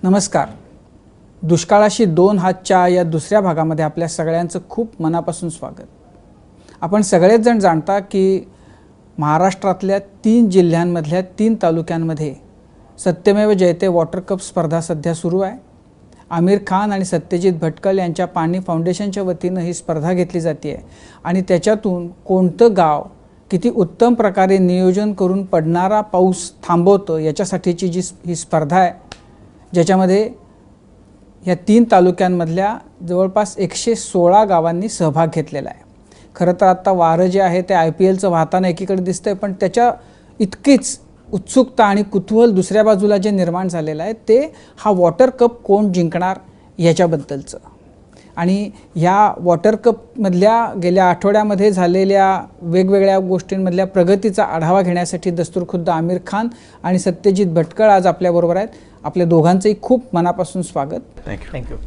नमस्कार. दुष्काळाशी दोन हातच्या या दुसऱ्या भागामध्ये आपल्या सगळ्यांचं खूप मनापासून स्वागत. आपण सगळेच जण जाणता की महाराष्ट्रातल्या 3 जिल्ह्यांमधल्या 3 तालुक्यांमध्ये सत्यमेव जयते वॉटर कप स्पर्धा सध्या सुरू आहे. आमिर खान आणि सत्यजित भटकळ यांच्या पाणी फाउंडेशनच्या वतीनं ही स्पर्धा घेतली जाते आणि त्याच्यातून कोणतं गाव किती उत्तम प्रकारे नियोजन करून पडणारा पाऊस थांबवतं याच्यासाठीची ही स्पर्धा आहे, ज्याच्यामध्ये या 3 तालुक्यांमधल्या जवळपास 116 गावांनी सहभाग घेतलेला आहे. खरं तर आता वारं जे आहे ते IPLचं वाहताना एकीकडे दिसतंय, पण त्याच्या इतकीच उत्सुकता आणि कुतूहल दुसऱ्या बाजूला जे निर्माण झालेलं आहे ते हा वॉटर कप कोण जिंकणार याच्याबद्दलचं. आणि ह्या वॉटर कपमधल्या गेल्या आठवड्यामध्ये झालेल्या वेगवेगळ्या गोष्टींमधल्या प्रगतीचा आढावा घेण्यासाठी दस्तूरखुद्द आमिर खान आणि सत्यजित भटकळ आज आपल्याबरोबर आहेत. आपल्या दोघांचंही खूप मनापासून स्वागत. थँक्यू.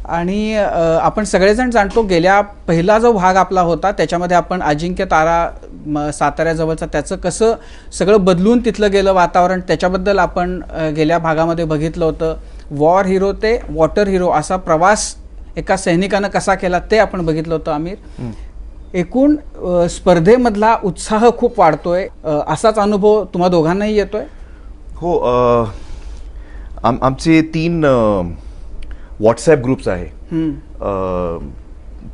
आणि आपण सगळेजण जाणतो गेल्या पहिला जो भाग आपला होता त्याच्यामध्ये आपण अजिंक्य तारा साताऱ्याजवळचा त्याचं कसं सगळं बदलून तिथलं गेलं वातावरण त्याच्याबद्दल आपण गेल्या भागामध्ये बघितलं होतं. वॉर हिरो ते वॉटर हिरो असा प्रवास एका सैनिकानं कसा केला ते आपण बघितलं होतं. आमिर, एकूण स्पर्धेमधला उत्साह खूप वाढतोय, असाच अनुभव तुम्हा दोघांनाही येतोय? हो, आमचे 3 व्हॉट्सॲप ग्रुप्स आहे.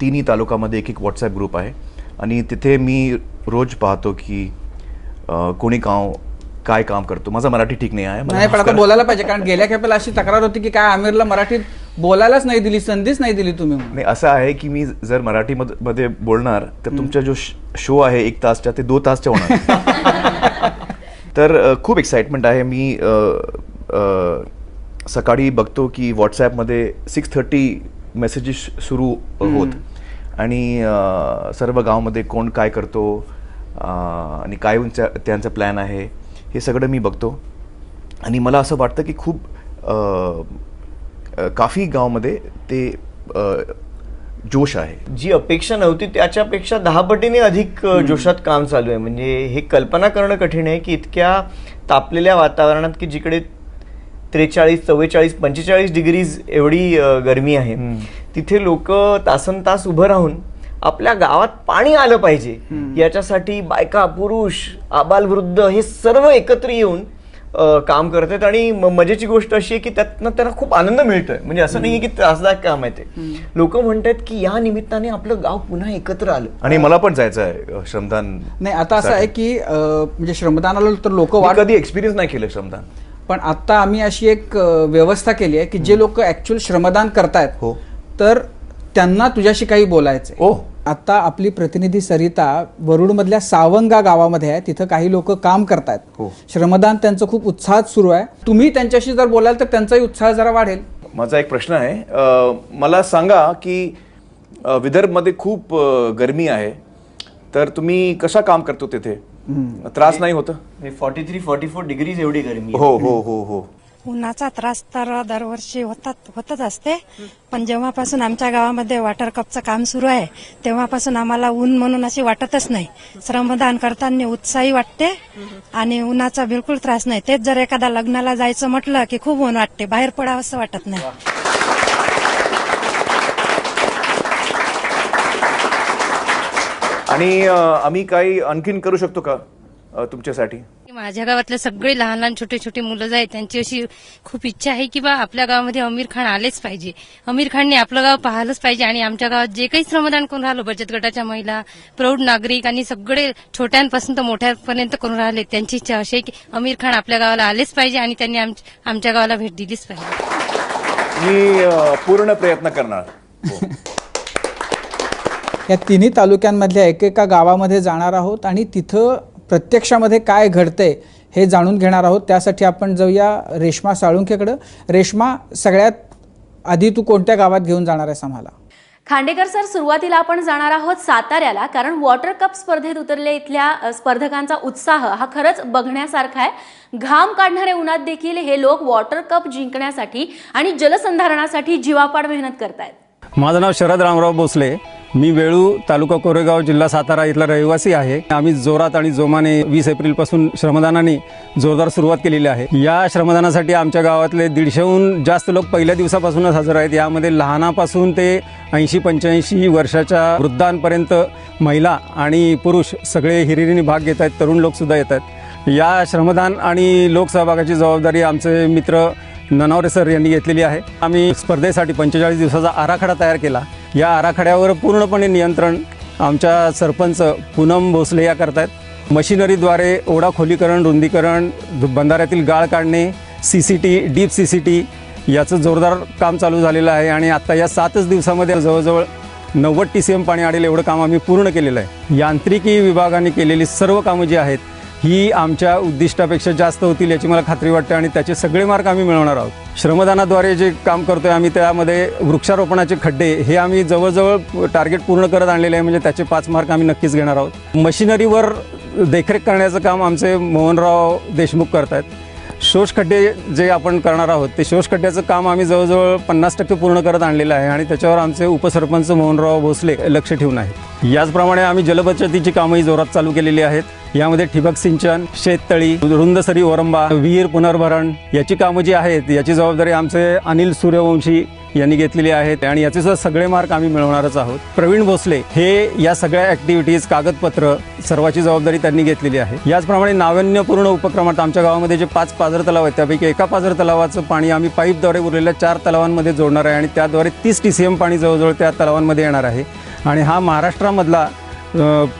3ही तालुक्यामध्ये एक व्हॉट्सॲप ग्रुप आहे आणि तिथे मी रोज पाहतो की कोणी काय काम करतो. माझा मराठी ठीक नाही आहे, नाही पण आता बोलायला पाहिजे, कारण गेल्या खेपेला अशी तक्रार होती की काय आमिरला मराठीत बोलायलाच नाही दिली, संधीच नाही दिली तुम्ही. नाही, असं आहे की मी जर मराठीमध्ये बोलणार तर तुमचा जो शो आहे 1 तासच्या ते 2 तासच्या होणार. तर खूप एक्साइटमेंट आहे. मी सकाळी बघतो की व्हॉट्सॲपमध्ये 6:30 मेसेजेस सुरू होत आणि सर्व गावामध्ये कोण काय करतो आणि काय त्यांचा प्लॅन आहे हे सगळं मी बघतो. आणि मला असं वाटतं की खूप काफी गावामध्ये ते जोश आहे. जी अपेक्षा नव्हती त्याच्यापेक्षा 10 पटीने अधिक जोशात काम चालू आहे. म्हणजे हे कल्पना करणं कठीण आहे की इतक्या तापलेल्या वातावरणात की जिकडे 43, 44, 45 डिग्रीज एवढी गरमी आहे, तिथे लोक तासनतास उभं राहून आपल्या गावात पाणी आलं पाहिजे याच्यासाठी बायका, पुरुष, आबालवृद्ध हे सर्व एकत्र येऊन काम करतात. आणि मजेची गोष्ट अशी आहे की त्यातनं त्यांना खूप आनंद मिळतोय. म्हणजे असं नाहीये की त्रासदायक काम आहे ते. लोक म्हणतात की या निमित्ताने आपलं गाव पुन्हा एकत्र आलं. आणि मला पण जायचं आहे श्रमदान. नाही, आता असं आहे की म्हणजे श्रमदानाला तर लोक कधी एक्सपिरियन्स नाही केलं श्रमदान, पण आता आम्ही अशी एक व्यवस्था केली आहे की जे लोक ऍक्च्युअल श्रमदान करतायत हो तर त्यांना तुझ्याशी काही बोलायचंय. ओ, आता आपली प्रतिनिधी सरिता वरुडमधल्या सावंगा गावामध्ये आहे, तिथं काही लोक काम करतायत. हो. श्रमदान त्यांचं खूप उत्साहात सुरू आहे. तुम्ही त्यांच्याशी जर बोलाल तर त्यांचाही उत्साह जरा वाढेल. माझा एक प्रश्न आहे. मला सांगा की विदर्भमध्ये खूप गरमी आहे, तर तुम्ही कशा काम करतो तिथे? त्रास नाही होतं? 43-44 डिग्रीज एवढी गरमी. हो हो हो हो. उन्हाचा त्रास तर दरवर्षी होतच असते, पण जेव्हापासून आमच्या गावामध्ये वॉटर कपचं काम सुरू आहे तेव्हापासून आम्हाला ऊन म्हणून अशी वाटतच नाही. श्रमदान करताना उत्साही वाटते आणि उन्हाचा बिलकुल त्रास नाही. तेच जर एखादा लग्नाला जायचं म्हटलं की खूप ऊन वाटते, बाहेर पडावं असं वाटत नाही. आणि आम्ही काही आणखीन करू शकतो का तुमच्यासाठी? माझ्या गावातले सगळे लहान लहान छोटे छोटे मुलं जे आहेत त्यांची अशी खूप इच्छा आहे की बा आपल्या गावामध्ये आमिर खान आलेच पाहिजे. आमिर खानने आपलं गाव पाहिलंच पाहिजे. आणि आमच्या गावात जे काही श्रमदान करून राहिलो, बचत गटाच्या महिला, प्रौढ नागरिक आणि सगळे छोट्यांपासून तर मोठ्यापर्यंत करून राहिले, त्यांची इच्छा अशी आहे की आमिर खान आपल्या गावाला आलेच पाहिजे आणि त्यांनी आमच्या गावाला भेट दिलीच पाहिजे. मी पूर्ण प्रयत्न करणार. या 3ही तालुक्यांमधल्या एकेका गावामध्ये जाणार आहोत आणि तिथं प्रत्यक्षामध्ये काय घडतंय हे जाणून घेणार आहोत. त्यासाठी आपण जाऊया रेश्मा साळुंखेकडं. रेश्मा, सगळ्यात आधी तू कोणत्या गावात घेऊन जाणार आहेस आम्हाला? खांडेकर सर, सुरुवातीला आपण जाणार आहोत साताऱ्याला, कारण वॉटर कप स्पर्धेत उतरले इथल्या स्पर्धकांचा उत्साह हा खरंच बघण्यासारखा आहे. घाम काढणाऱ्या उन्हात देखील हे लोक वॉटर कप जिंकण्यासाठी आणि जलसंधारणासाठी जीवापाड मेहनत करतायत. माझं नाव शरद रामराव भोसले. मी वेळू, तालुका कोरेगाव, जिल्हा सातारा इथला रहिवासी आहे. आम्ही जोरात आणि जोमाने 20 एप्रिलपासून श्रमदानाने जोरदार सुरुवात केलेली आहे. या श्रमदानासाठी आमच्या गावातले 150हून जास्त लोक पहिल्या दिवसापासूनच हजर आहेत. यामध्ये लहानापासून ते 80-85 वर्षाच्या वृद्धांपर्यंत महिला आणि पुरुष सगळे हिरिरीने भाग घेत आहेत. तरुण लोकसुद्धा येत आहेत. या श्रमदान आणि लोकसहभागाची जबाबदारी आमचे मित्र ननावरे सर यांनी घेतलेली आहे. आम्ही स्पर्धेसाठी 45 दिवसाचा आराखडा तयार केला. या आराखड्यावर पूर्णपणे नियंत्रण आमच्या सरपंच पूनम भोसले या करत आहेत. मशिनरीद्वारे ओढा खोलीकरण, रुंदीकरण, बंधाऱ्यातील गाळ काढणे, CCT, डीप CCT याचं जोरदार काम चालू झालेलं आहे. आणि आत्ता या 7च दिवसामध्ये जवळजवळ 90 TCM पाणी आलेलं एवढं काम आम्ही पूर्ण केलेलं आहे. यांत्रिकी विभागाने केलेली सर्व कामं जी आहेत ही आमच्या उद्दिष्टापेक्षा जास्त होतील याची मला खात्री वाटते आणि त्याचे सगळे मार्क आम्ही मिळवणार आहोत. श्रमदानाद्वारे जे काम करतोय आम्ही त्यामध्ये वृक्षारोपणाचे खड्डे हे आम्ही जवळजवळ टार्गेट पूर्ण करत आणलेले आहे. म्हणजे त्याचे 5 मार्क आम्ही नक्कीच घेणार आहोत. मशिनरीवर देखरेख करण्याचं काम आमचे मोहनराव देशमुख करत आहेत. शोषखड्डे जे आपण करणार आहोत ते शोषखड्ड्याचं काम आम्ही जवळजवळ 50% पूर्ण करत आणलेलं आहे आणि त्याच्यावर आमचे उपसरपंच मोहनराव भोसले लक्ष ठेवून आहेत. याचप्रमाणे आम्ही जलबचतीची कामंही जोरात चालू केलेली आहेत. यामध्ये ठिबक सिंचन, शेततळी, रुंदसरी ओरंबा, विहीर पुनर्भरण याची कामं जी आहेत याची जबाबदारी आमचे अनिल सूर्यवंशी यांनी घेतलेली आहेत आणि याचे सुद्धा सगळे मार्क आम्ही मिळवणारच आहोत. प्रवीण भोसले हे या सगळ्या ॲक्टिव्हिटीज, कागदपत्र सर्वाची जबाबदारी त्यांनी घेतलेली आहे. याचप्रमाणे नाविन्यपूर्ण उपक्रमात आमच्या गावामध्ये जे 5 पाझर तलाव आहेत त्यापैकी एका पाझर तलावाचं पाणी आम्ही पाईपद्वारे उरलेल्या 4 तलावांमध्ये जोडणार आहे आणि त्याद्वारे 30 TCM पाणी जवळजवळ त्या तलावांमध्ये येणार आहे. आणि हा महाराष्ट्रामधला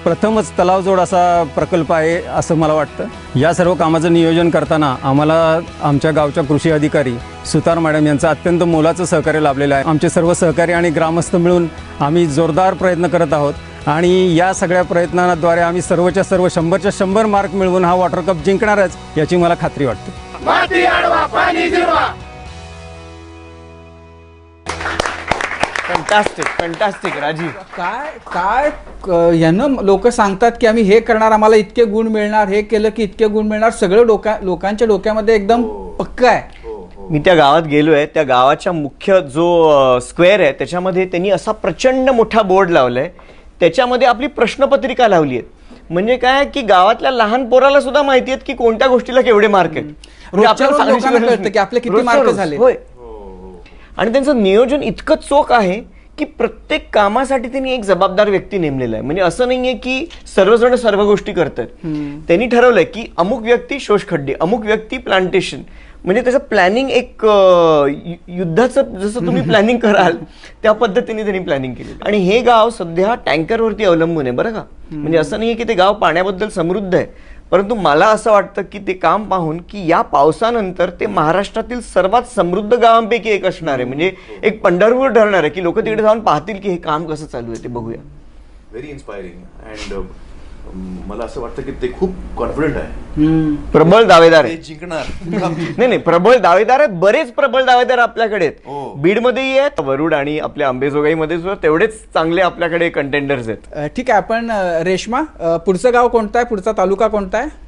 प्रथमच तलावजोड असा प्रकल्प आहे असं मला वाटतं. या सर्व कामाचं नियोजन करताना आम्हाला आमच्या गावच्या कृषी अधिकारी सुतार मॅडम यांचं अत्यंत मोलाचं सहकार्य लाभलेलं आहे. आमचे सर्व सहकारी आणि ग्रामस्थ मिळून आम्ही जोरदार प्रयत्न करत आहोत आणि या सगळ्या प्रयत्नांद्वारे आम्ही सर्वच्या सर्व 100च्या 100 मार्क मिळवून हा वॉटर कप जिंकणारच याची मला खात्री वाटते. फॅन्टास्टिक राजीव. काय यानं लोक सांगतात की आम्ही हे करणार, आम्हाला इतके गुण मिळणार, हे केलं की इतके गुण मिळणार. सगळं लोकांच्या डोक्यामध्ये एकदम पक्का आहे. मी त्या गावात गेलोय. त्या गावाच्या मुख्य जो स्क्वेअर आहे त्याच्यामध्ये त्यांनी असा प्रचंड मोठा बोर्ड लावलाय. त्याच्यामध्ये आपली प्रश्नपत्रिका लावली आहे. म्हणजे काय की गावातल्या लहान पोराला सुद्धा माहिती आहेत की कोणत्या गोष्टीला केवढे मार्क आहेत. रोजच्या रोज लोकांना कळतं की आपले किती मार्क झाले. होय. आणि त्यांचं नियोजन इतकं चोख आहे की प्रत्येक कामासाठी त्यांनी एक जबाबदार व्यक्ती नेमलेला आहे. म्हणजे असं नाहीये की सर्वजण सर्व गोष्टी करतात. त्यांनी ठरवलंय की अमुक व्यक्ती शोषखड्डे, अमुक व्यक्ती प्लांटेशन. म्हणजे त्याचं प्लॅनिंग एक युद्धाचं जसं तुम्ही प्लॅनिंग कराल त्या पद्धतीने त्यांनी प्लॅनिंग केली. आणि हे गाव सध्या टँकरवरती अवलंबून आहे बरं का. म्हणजे असं नाहीये की ते गाव पाण्याबद्दल समृद्ध आहे, परंतु मला असं वाटतं की ते काम पाहून की या पावसानंतर ते महाराष्ट्रातील सर्वात समृद्ध गावांपैकी एक असणार आहे. म्हणजे एक पंढरपूर ठरणार आहे की लोक तिकडे जाऊन पाहतील की हे काम कसं चालू आहे. ते बघूया. Very inspiring. अँड मला असं वाटतं की ते खूप कॉन्फिडंट आहे, प्रबळ दावेदार आहे. जिंकणार. नाही प्रबळ दावेदार आहेत. बरेच प्रबळ दावेदार आपल्याकडे आहेत. बीडमध्येही आहेत, वरुड आणि आपल्या अंबेजोगाईमध्ये सुद्धा तेवढेच चांगले आपल्याकडे कंटेंडर्स आहेत. ठीक आहे. आपण रेश्मा, पुढचं गाव कोणतं आहे, पुढचा तालुका कोणता आहे?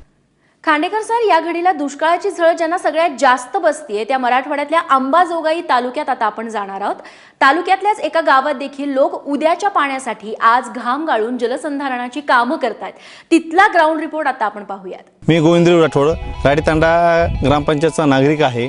खांडेकर सर, या घडीला दुष्काळाची झळ ज्यांना सगळ्यात जास्त बसतीये त्या मराठवाड्यातल्या अंबाजोगाई तालुक्यात आता आपण जाणार आहोत. तालुक्यातल्याच एका गावात देखील लोक उद्याच्या पाण्यासाठी आज घाम गाळून जलसंधारणाची कामं करतात. तिथला ग्राउंड रिपोर्ट आता आपण पाहूयात. मी गोविंदराव राठोड, राडीतांडा ग्रामपंचायतचा नागरिक आहे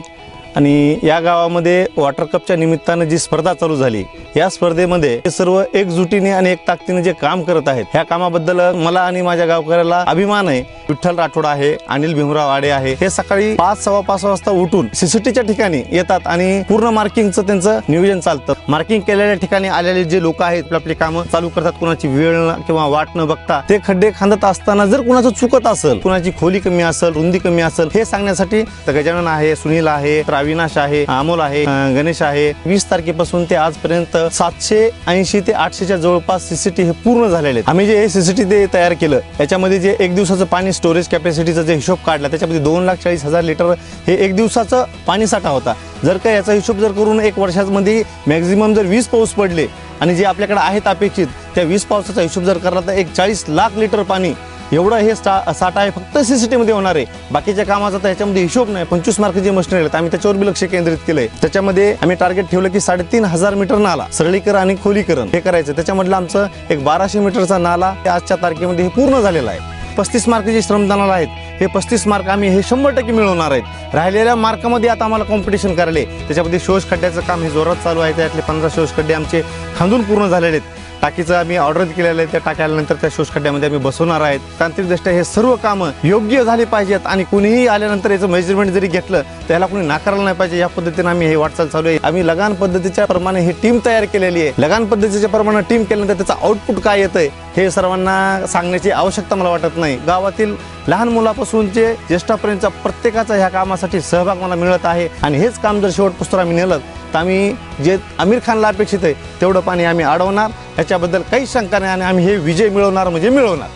आणि या गावामध्ये वॉटर कपच्या निमित्तानं जी स्पर्धा चालू झाली या स्पर्धेमध्ये सर्व एकजुटीने आणि एक ताकदीने जे काम करत आहेत ह्या कामाबद्दल मला आणि माझ्या गावकऱ्याला अभिमान आहे. विठ्ठल राठोड आहे, अनिल भीमराव आडे आहे, हे सकाळी 5-5:15 वाजता उठून CCTच्या ठिकाणी येतात आणि पूर्ण मार्किंगचं त्यांचं नियोजन चालतं. मार्किंग केलेल्या ठिकाणी आलेले जे लोक आहेत आपली कामं चालू करतात. कुणाची वेळ किंवा वाट न बघता ते खड्डे खांदत असताना जर कुणाचं चुकत असेल, कुणाची खोली कमी असेल, रुंदी कमी असेल, हे सांगण्यासाठी गजानन आहे, सुनील आहे, अविनाश आहे, अमोल आहे, गणेश आहे. 20 तारखेपासून ते आजपर्यंत 780 ते 800च्या जवळपास CCT हे पूर्ण झालेले आहेत. आम्ही जे CCT ते तयार केलं त्याच्यामध्ये जे एक दिवसाचं पाणी स्टोरेज कॅपॅसिटीचा जे हिशोब काढला त्याच्यामध्ये 2,40,000 लिटर हे एक दिवसाचं पाणी साठा होता. जर का याचा हिशोब जर करून एक वर्षामध्ये मॅक्झिमम जर 20 पाऊस पडले आणि जे आपल्याकडे आहेत अपेक्षित त्या 20 पावसाचा हिशोब जर करला तर एक 40 लाख लिटर पाणी एवढं हे साठा आहे फक्त CCTV होणार आहे. बाकीच्या कामाचा तर ह्याच्यामध्ये हिशोब नाही. 25 मार्क जे मशिनरी आहेत आम्ही त्याच्यावर बी लक्ष केंद्रित केलंय. त्याच्यामध्ये आम्ही टार्गेट ठेवलं की 3,500 मीटर नाला सरळीकरण आणि खोलीकरण हे करायचं. त्याच्यामधलं आमचं एक 1200 मीटरचा नाला आजच्या तारखेमध्ये हे पूर्ण झालेला आहे. 35 मार्क जे श्रमदानाला आहेत हे 35 मार्क आम्ही हे 100% मिळवणार आहेत. राहिलेल्या मार्कामध्ये आता आम्हाला कॉम्पिटिशन करायला त्याच्यामध्ये शोष खड्ड्याचं काम हे जोरात चालू आहे. त्यातले 15 शोष खड्डे आमचे खांदून पूर्ण झालेले आहेत. टाकीचं आम्ही ऑर्डर केलेलं आहे. त्या टाकी आल्यानंतर त्या शोष खड्ड्यामध्ये आम्ही बसवणार आहेत. तांत्रिकदृष्ट्या हे सर्व कामं योग्य झाली पाहिजेत आणि कुणीही आल्यानंतर याचं मेजरमेंट जरी घेतलं त्याला कुणी नाकारलं नाही पाहिजे. या पद्धतीने आम्ही हे वाटचाल चालू आहे. आम्ही लगान पद्धतीच्या प्रमाणे ही टीम तयार केलेली आहे. लगान पद्धतीच्या प्रमाणे टीम केल्यानंतर त्याचं आउटपुट काय येतंय हे सर्वांना सांगण्याची आवश्यकता मला वाटत नाही. गावातील लहान मुलापासून ते ज्येष्ठापर्यंतचा प्रत्येकाचा ह्या कामासाठी सहभाग मला मिळत आहे आणि हेच काम जर शेवटपुस्तर आम्ही नेलं तर आम्ही जे आमिर खानला अपेक्षित आहे तेवढं पाणी आम्ही अडवणार. याच्याबद्दल काही शंका नाही आणि आम्ही हे विजय मिळवणार म्हणजे मिळवणार.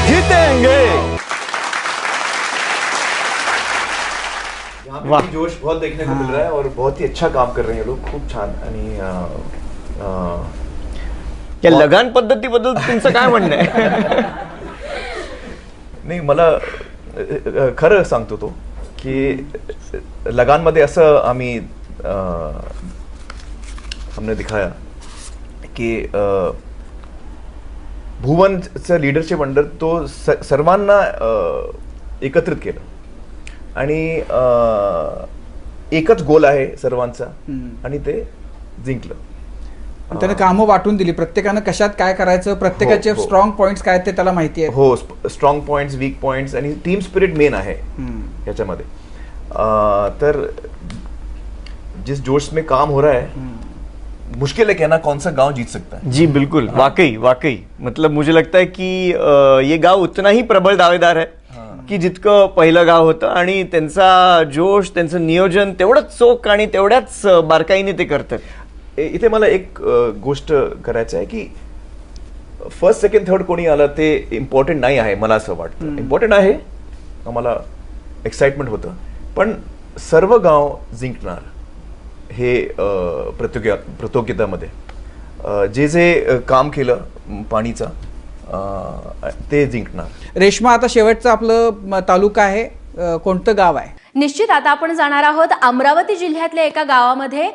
जीतेंगे. यहाँ पे भी जोश बहुत देखने को मिल रहा है और बहुत ही अच्छा काम कर रहे हैं लोग. खूप छान. आणि या लगान पद्धतीबद्दल तुमचं काय म्हणणं आहे? नाही, मला खरं सांगतो तो की लगानमध्ये असं आम्ही हमने दिखाया की भुवनचं लीडरशिप अंडर तो सर्वांना एकत्रित केलं आणि एकच गोल आहे सर्वांचा आणि ते जिंकलं. त्याने कामं वाटून दिली. प्रत्येकानं कशात काय करायचं, प्रत्येकाचे हो. स्ट्रॉंग पॉइंट्स काय ते त्याला माहिती आहे. हो, स्ट्रॉंग पॉइंट्स, वीक पॉइंट्स आणि टीम स्पिरिट मेन आहे याच्यामध्ये. तर जिस जोश में काम हो रहा है मुश्किल है कहना कौन सा गांव जीत सकता है. जी बिल्कुल. वाकई मतलब मुझे लगता है कि ये गाव उतना ही प्रबल दावेदार है की जितकं पहिलं गाव होतं आणि त्यांचा जोश, त्यांचं नियोजन तेवढंच चोख आणि तेवढ्याच बारकाईने ते करतात. इथे मला एक गोष्ट करायचं आहे की फर्स्ट सेकंड थर्ड कोणी आलं ते इम्पॉर्टंट नाही आहे. मला असं वाटतं इम्पॉर्टंट आहे, आम्हाला एक्साइटमेंट होतं, पण सर्व गाव जिंकणार हे प्रतियोगितामध्ये जे जे काम केलं पाणीचं ते जिंकणार. रेश्मा, आता शेवटचं आपलं तालुका आहे, कोणतं गाव आहे? निश्चित आता आपण जाणार आहोत अमरावती जिल्ह्यातल्या एका गावामध्ये.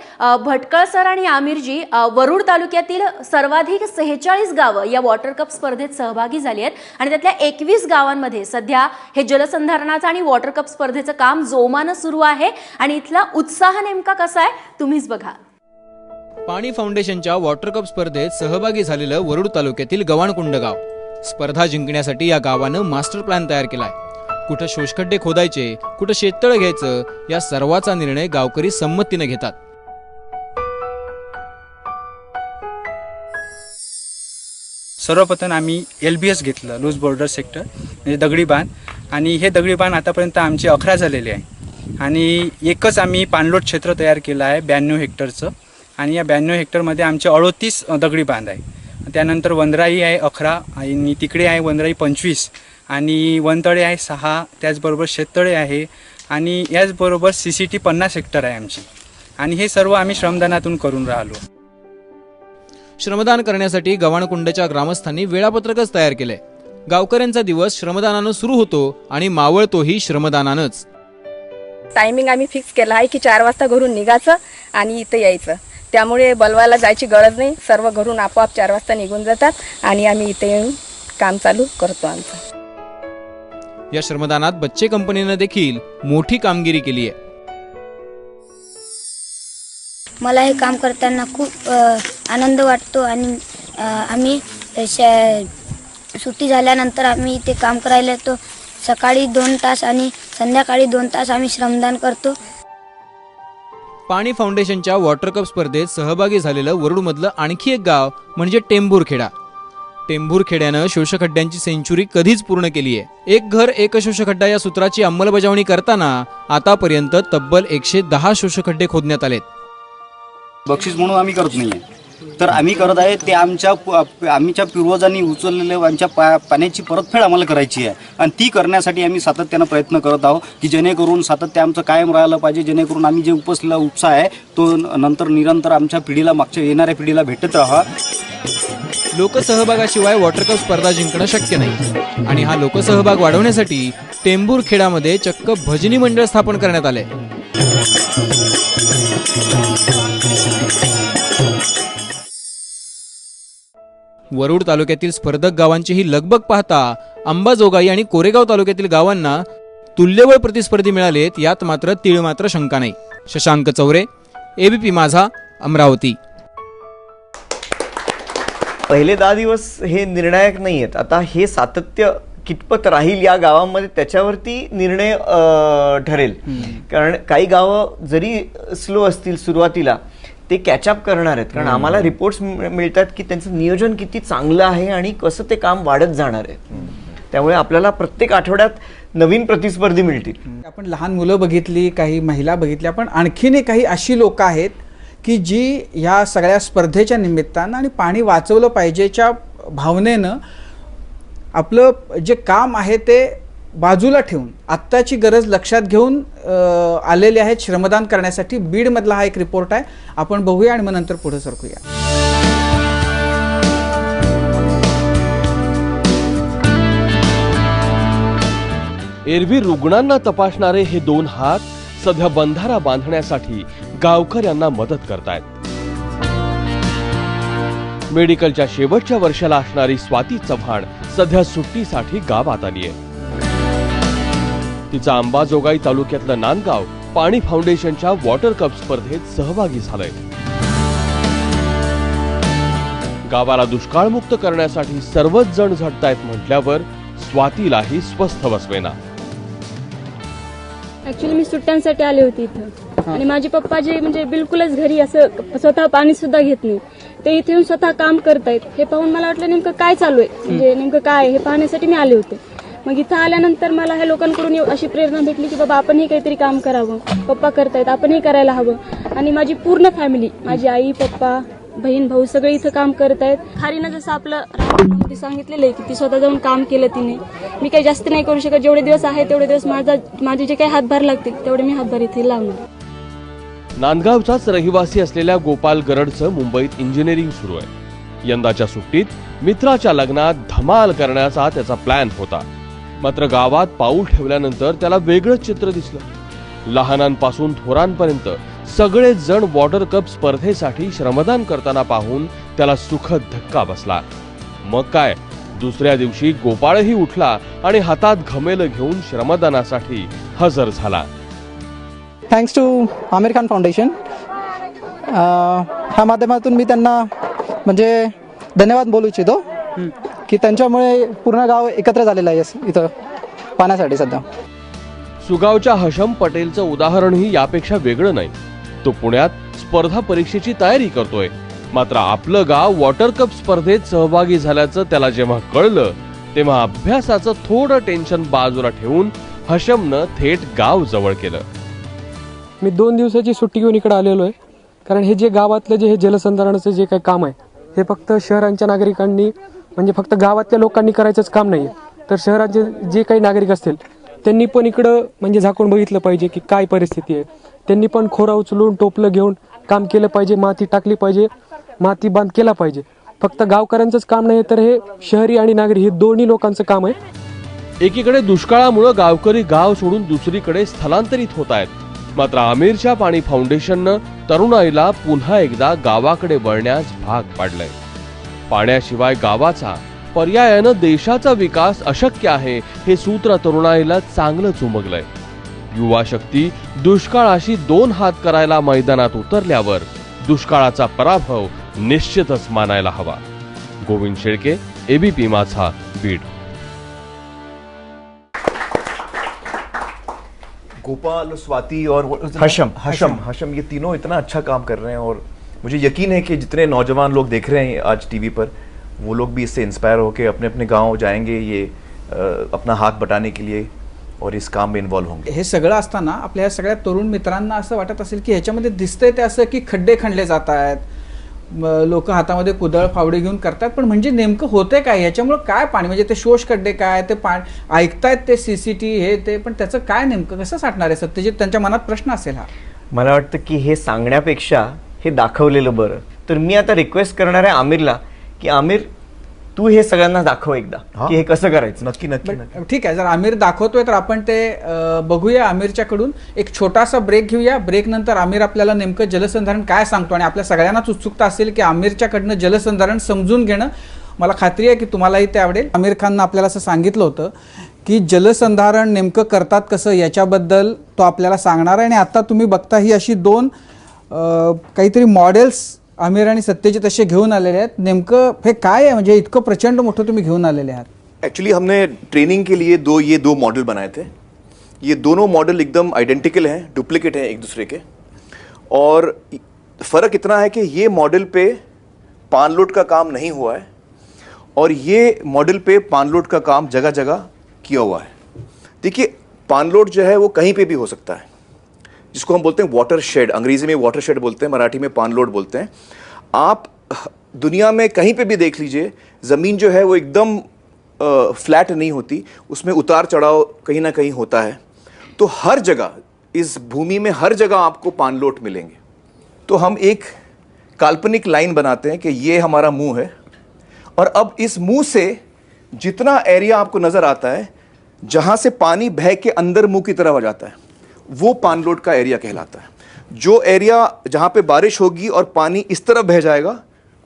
भटकळसर आणि आमिरजी वरुड तालुक्यातील सर्वाधिक 46 गावं या वॉटर कप स्पर्धेत सहभागी झाली आहेत आणि त्यातल्या 21 गावांमध्ये सध्या हे जलसंधारणाचं आणि वॉटर कप स्पर्धेचं काम जोमानं सुरू आहे आणि इथला उत्साह नेमका कसा आहे तुम्हीच बघा. पाणी फाउंडेशनच्या वॉटर कप स्पर्धेत सहभागी झालेलं वरुड तालुक्यातील गव्हाणकुंड गाव. स्पर्धा जिंकण्यासाठी या गावानं मास्टर प्लॅन तयार केलाय. कुठं शोषखड्डे खोदायचे, कुठं शेततळ घ्यायचं, या सर्वाचा निर्णय गावकरी संमतीने घेतात. सर्वप्रथम आम्ही LBS घेतलं, लूज बॉर्डर सेक्टर म्हणजे दगडी बांध. आणि हे दगडी बांध आतापर्यंत आमचे 11 झालेले आहे आणि एकच आम्ही पाणलोट क्षेत्र तयार केलं आहे 92 हेक्टरचं. आणि या 92 हेक्टरमध्ये आमचे 38 दगडी बांध आहे. त्यानंतर वनराई आहे 11 आणि तिकडे आहे वनराई 25 आणि वनतळे आहे 6. त्याचबरोबर शेततळे आहे आणि याचबरोबर CCT 50 हेक्टर आहे आमची. आणि हे सर्व आम्ही श्रमदानातून करून राहिलो. श्रमदान करण्यासाठी गव्हाणकुंडच्या ग्रामस्थांनी वेळापत्रकच तयार केलंय. गावकऱ्यांचा दिवस श्रमदानानं सुरू होतो आणि मावळतोही श्रमदानानंच. टायमिंग आम्ही फिक्स केला आहे की 4 वाजता घरून निघायचं आणि इथं यायचं. त्यामुळे बलवायला जायची गरज नाही. सर्व घरून आपोआप 4 वाजता निघून जातात आणि आम्ही इथे येऊन काम चालू करतो आमचं. या श्रमदानात बच्चे कंपनीनं देखील मोठी कामगिरी केली आहे. मला हे काम करताना खूप आनंद वाटतो आणि आम्ही सुट्टी झाल्यानंतर आम्ही इथे काम करायला येतो. सकाळी 2 तास आणि संध्याकाळी 2 तास आम्ही श्रमदान करतो. पाणी फाउंडेशनच्या वॉटर कप स्पर्धेत सहभागी झालेलं वरुडमधलं आणखी एक गाव म्हणजे टेंभूरखेडा. टेंभूरखेड्यानं शोषखड्ड्यांची सेंचुरी कधीच पूर्ण केली आहे. एक घर एक शोषखड्डा या सूत्राची अंमलबजावणी करताना आतापर्यंत तब्बल 110 शोषखड्डे खोदण्यात आलेत. बक्षीस म्हणून आम्ही करत नाहीये. तर आम्ही करत आहे ते आमच्या पूर्वजांनी उचललेले आमच्या पाण्याची परतफेड आम्हाला करायची आहे आणि ती करण्यासाठी आम्ही सातत्यानं प्रयत्न करत आहोत की जेणेकरून सातत्य आमचं कायम राहायला पाहिजे, जेणेकरून आम्ही जे उपसलेला उपसा आहे तो नंतर निरंतर आमच्या पिढीला मागच्या येणाऱ्या पिढीला भेटत राहा. लोकसहभागाशिवाय वॉटर कप स्पर्धा जिंकणं शक्य नाही आणि हा लोकसहभाग वाढवण्यासाठी टेंभूर खेडामध्ये चक्क भजनी मंडळ स्थापन करण्यात आले. वरुड तालुक्यातील स्पर्धक गावांची ही लगबग पाहता अंबाजोगाई आणि कोरेगाव तालुक्यातील गावांना तुल्यबळ प्रतिस्पर्धी मिळालेत, यात मात्र तीळमात्र शंका नाही. शशांक चौरे, एबीपी माझा, अमरावती. पहिले 10 दिवस हे निर्णायक नाही आहेत. आता हे सातत्य कितपत राहील या गावांमध्ये त्याच्यावरती निर्णय ठरेल. कारण काही गावं जरी स्लो असतील सुरुवातीला ते कॅचअप करणार आहेत, कारण आम्हाला रिपोर्ट्स मिळतात की त्यांचं नियोजन किती चांगलं आहे आणि कसं ते काम वाढत जाणार आहे. त्यामुळे आपल्याला प्रत्येक आठवड्यात नवीन प्रतिस्पर्धी मिळतील. आपण लहान मुलं बघितली, काही महिला बघितल्या, पण आणखीनही काही अशी लोक आहेत की जी ह्या सगळ्या स्पर्धेच्या निमित्तानं आणि पाणी वाचवलं पाहिजेच्या भावनेनं आपलं जे काम आहे ते बाजूला ठेवून आत्ताची गरज लक्षात घेऊन आलेले आहेत श्रमदान करण्यासाठी. बीडमधला हा एक रिपोर्ट आहे, आपण बघूया आणि मग नंतर पुढे सरकूया. एरवी रुग्णांना तपासणारे हे 2 हात सध्या बंधारा बांधण्यासाठी गावकऱ्यांना मदत करतायत. मेडिकलच्या शेवटच्या वर्षाला असणारी स्वाती चव्हाण सध्या सुट्टीसाठी गावात आली आहे. तिचा अंबाजोगाई तालुक्यातलं नांदगाव पाणी फाउंडेशनच्या वॉटर कप स्पर्धेत सहभागी झालंय. गावाला दुष्काळमुक्त करण्यासाठी सर्वच जण झटतायत म्हटल्यावर स्वातीलाही स्वस्थ बसवेना. ऍक्च्युली मी सुट्ट्यांसाठी आले होते इथं आणि माझे पप्पा जे म्हणजे बिलकुलच घरी असं स्वतः पाणी सुद्धा घेत नाही, ते इथे येऊन स्वतः काम करतायत. हे पाहून मला वाटलं नेमकं काय चालू आहे, म्हणजे नेमकं काय हे पाहण्यासाठी मी आले होते. मग इथं आल्यानंतर मला ह्या लोकांकडून अशी प्रेरणा भेटली की बाबा आपणही काहीतरी काम करावं, पप्पा करतायत आपणही करायला हवं. आणि माझी पूर्ण फॅमिली, माझी आई, पप्पा, बहीण, भाऊ सगळे इथं काम करत आहेत. खारीनं जसं आपलं रामायणामध्ये सांगितलेलं आहे की ती स्वतः जाऊन काम केलं तिने. मी काही जास्त नाही करू शकत, जेवढे दिवस आहे तेवढे दिवस माझे जे काही हातभार लागतील तेवढे मी हातभार इथे लावणार. नांदगावचाच रहिवासी असलेल्या गोपाल गरडचं मुंबईत इंजिनिअरिंग सुरू आहे. यंदाच्या सुट्टीत मित्राच्या लग्नात धमाल करण्याचा त्याचा प्लॅन होता. मात्र गावात पाऊल ठेवल्यानंतर त्याला वेगळंच चित्र दिसलं. लहानांपासून थोरांपर्यंत सगळेच जण वॉटर कप स्पर्धेसाठी श्रमदान करताना पाहून त्याला सुखद धक्का बसला. मग काय, दुसऱ्या दिवशी गोपाळही उठला आणि हातात घमेलं घेऊन श्रमदानासाठी हजर झाला. Thanks to Aamir Khan foundation, ह्या माध्यमातून मी त्यांना म्हणजे धन्यवाद बोलू इच्छितो की त्यांच्यामुळे पूर्ण गाव एकत्र झालेलं आहे इथं पाण्यासाठी. सध्या सुगावच्या हशम पटेलचं उदाहरणही यापेक्षा वेगळं नाही. तो पुण्यात स्पर्धा परीक्षेची तयारी करतोय. मात्र आपलं गाव वॉटर कप स्पर्धेत सहभागी झाल्याचं त्याला जेव्हा कळलं तेव्हा अभ्यासाचं थोडं टेन्शन बाजूला ठेवून हशमनं थेट गाव जवळ केलं. मी 2 दिवसाची सुट्टी घेऊन इकडे आलेलो आहे, कारण हे जे गावातलं जे हे जलसंधारणाचं जे काही काम आहे हे फक्त शहरांच्या नागरिकांनी म्हणजे फक्त गावातल्या लोकांनी करायचंच काम नाही आहे, तर शहराचे जे काही नागरिक असतील त्यांनी पण इकडं म्हणजे झाकून बघितलं पाहिजे की काय परिस्थिती आहे. त्यांनी पण खोरा उचलून टोपलं घेऊन काम केलं पाहिजे, माती टाकली पाहिजे, माती बांध केला पाहिजे. फक्त गावकऱ्यांचंच काम नाही तर हे शहरी आणि नागरी हे दोन्ही लोकांचं काम आहे. एकीकडे दुष्काळामुळे गावकरी गाव सोडून दुसरीकडे स्थलांतरित होत आहेत. मात्र आमिरच्या पाणी फाउंडेशननं तरुणाईला पुन्हा एकदा गावाकडे वळण्यास भाग पाडलंय. पाण्याशिवाय गावाचा, पर्यायानं देशाचा विकास अशक्य आहे हे सूत्र तरुणाईला चांगलंच उमगलंय. युवा शक्ती दुष्काळाशी 2 हात करायला मैदानात उतरल्यावर दुष्काळाचा पराभव निश्चितच मानायला हवा. गोविंद शेळके, एबीपी माझा, बीड. गोपाल, स्वाति और हशम ये तीनों इतना अच्छा काम कर रहे हैं और मुझे यकीन है कि जितने नौजवान लोग देख रहे हैं आज टीवी पर वो लोग भी इससे इंस्पायर होकर अपने अपने गांव जाएंगे, ये अपना हाथ बटाने के लिए और इस काम में इन्वॉल्व होंगे. हे सगळं असताना आपल्या सगळ्या तरुण मित्रांना असं वाटत असेल की ह्याच्यामध्ये दिसतंय ते असं की खड्डे खणले जात आहेत, लोक हातामध्ये कुदळ फावडे घेऊन करतात, पण म्हणजे नेमकं होतंय काय, ह्याच्यामुळे काय पाणी, म्हणजे ते शोष खड्डे काय, ते पाणी ऐकतायत ते CCTV हे ते, पण त्याचं काय नेमकं कसं साठणार आहे सत्यजित, त्यांच्या मनात प्रश्न असेल हा. मला वाटतं की हे सांगण्यापेक्षा हे दाखवलेलं बरं. तर मी आता रिक्वेस्ट करणार आहे आमिरला की आमिर तू हे सगळ्यांना दाखव एकदा की हे कसं करायचं. नक्की नक्की नक्की. ठीक आहे, जर आमिर दाखवतोय तर आपण ते बघूया आमिरच्याकडून. एक छोटासा ब्रेक घेऊया. ब्रेक नंतर आमिर आपल्याला नेमकं जलसंधारण काय सांगतो, आणि आपल्या सगळ्यांनाच उत्सुकता असेल की आमिरच्याकडनं जलसंधारण समजून घेणं. मला खात्री आहे की तुम्हालाही ते आवडेल. आमिर खाननं आपल्याला असं सांगितलं होतं की जलसंधारण नेमकं करतात कसं याच्याबद्दल तो आपल्याला सांगणार आहे. आणि आता तुम्ही बघता ही अशी दोन काहीतरी मॉडेल्स आमिर आणि सत्यजित असे घेऊन आलेले आहेत. नेमकं हे काय आहे, म्हणजे इतकं प्रचंड मोठं तुम्ही घेऊन आलेले आहात? एक्चुअली हमने ट्रेनिंग के लिए ये दो मॉडल बनाए थे. ये दोनों मॉडल एकदम आइडेंटिकल हैं, डुप्लीकेट हैं एक दूसरे के. और फ़र्क इतना है कि ये मॉडल पे पान लोड का काम नहीं हुआ है और ये मॉडल पे पान लोड का काम जगह जगह किया हुआ है. देखिए, पान लोड जो है वो कहीं पे भी हो सकता है, जिसको हम बोलते हैं वाटर शेड. अंग्रेजी में वाटर शेड बोलते हैं, मराठी में पान लोड बोलते हैं. आप दुनिया में कहीं पे भी देख लीजिए, ज़मीन जो है वो एकदम फ्लैट नहीं होती, उसमें उतार चढ़ाव कहीं ना कहीं होता है. तो हर जगह, इस भूमि में हर जगह आपको पान लोड मिलेंगे. तो हम एक काल्पनिक लाइन बनाते हैं कि ये हमारा मुंह है, और अब इस मुंह से जितना एरिया आपको नज़र आता है जहाँ से पानी बह के अंदर मुंह की तरफ आ जाता है, वो पान लोड का एरिया कहलाता है. जो एरिया जहाँ पे बारिश होगी और पानी इस तरफ बह जाएगा,